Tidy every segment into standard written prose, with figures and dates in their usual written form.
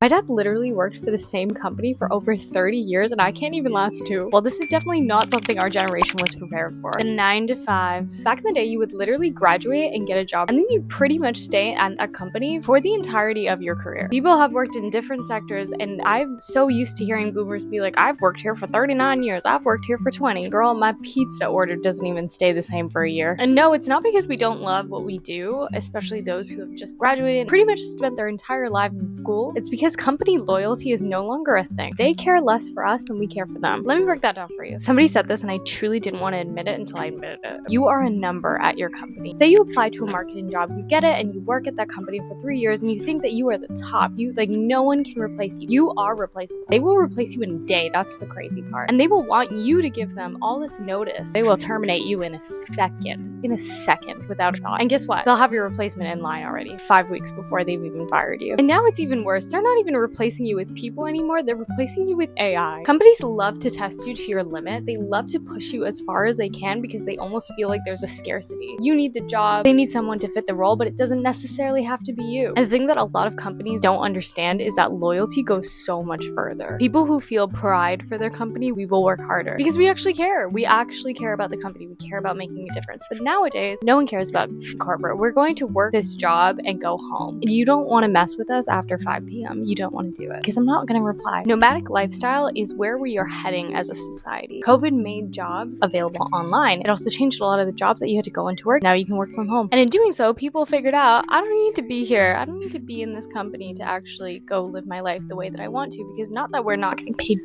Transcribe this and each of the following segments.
My dad literally worked for the same company for over 30 years and I can't even last 2. Well, this is definitely not something our generation was prepared for. The 9 to 5s. Back in the day, you would literally graduate and get a job and then you pretty much stay at that company for the entirety of your career. People have worked in different sectors and I'm so used to hearing boomers be like, I've worked here for 39 years, I've worked here for 20. Girl, my pizza order doesn't even stay the same for a year. And no, it's not because we don't love what we do, especially those who have just graduated and pretty much spent their entire lives in school. It's because company loyalty is no longer a thing. They care less for us than we care for them. Let me break that down for you. Somebody said this and I truly didn't want to admit it until I admitted it. You are a number at your company. Say you apply to a marketing job, you get it, and you work at that company for 3 years and you think that you are the top. No one can replace you. You are replaceable. They will replace you in a day. That's the crazy part. And they will want you to give them all this notice. They will terminate you in a second. Without a thought. And guess what? They'll have your replacement in line already 5 weeks before they've even fired you. And now it's even worse. They're not even replacing you with people anymore. They're replacing you with AI. Companies love to test you to your limit. They love to push you as far as they can because they almost feel like there's a scarcity. You need the job. They need someone to fit the role, but it doesn't necessarily have to be you. And the thing that a lot of companies don't understand is that loyalty goes so much further. People who feel pride for their company, we will work harder because we actually care. We actually care about the company. We care about making a difference. But nowadays, no one cares about corporate. We're going to work this job and go home. You don't want to mess with us after 5 p.m. You don't want to do it because I'm not going to reply. Nomadic lifestyle is where we are heading as a society. COVID made jobs available online. It also changed a lot of the jobs that you had to go into work. Now you can work from home. And in doing so, people figured out, I don't need to be here. I don't need to be in this company to actually go live my life the way that I want to, because not that we're not getting paid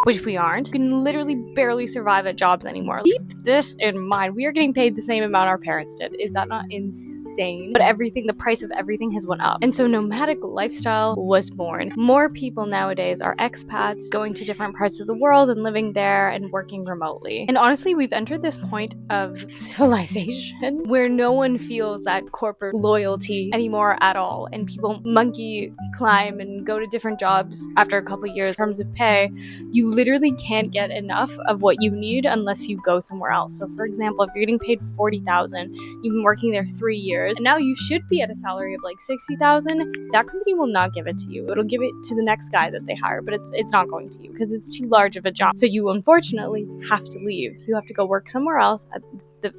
which we aren't. We can literally barely survive at jobs anymore. Keep this in mind. We are getting paid the same amount our parents did. Is that not insane? But the price of everything has went up. And so nomadic lifestyle was born. More people nowadays are expats going to different parts of the world and living there and working remotely. And honestly, we've entered this point of civilization where no one feels that corporate loyalty anymore at all. And people monkey climb and go to different jobs after a couple years. In terms of pay, you literally can't get enough of what you need unless you go somewhere else. So for example, if you're getting paid $40,000, you've been working there 3 years, and now you should be at a salary of like $60,000, that company will not give it to you. It'll give it to the next guy that they hire, but it's not going to you because it's too large of a job. So you unfortunately have to leave. You have to go work somewhere else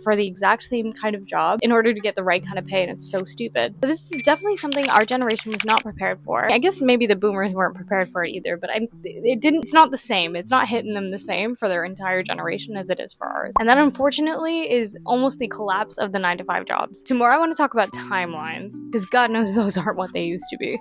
for the exact same kind of job in order to get the right kind of pay, and it's so stupid. But this is definitely something our generation was not prepared for. I guess maybe the boomers weren't prepared for it either, but it's not the same. It's not hitting them the same for their entire generation as it is for ours. And that unfortunately is almost the collapse of the 9 to 5 jobs. Tomorrow I want to talk about timelines because God knows those aren't what they used to be.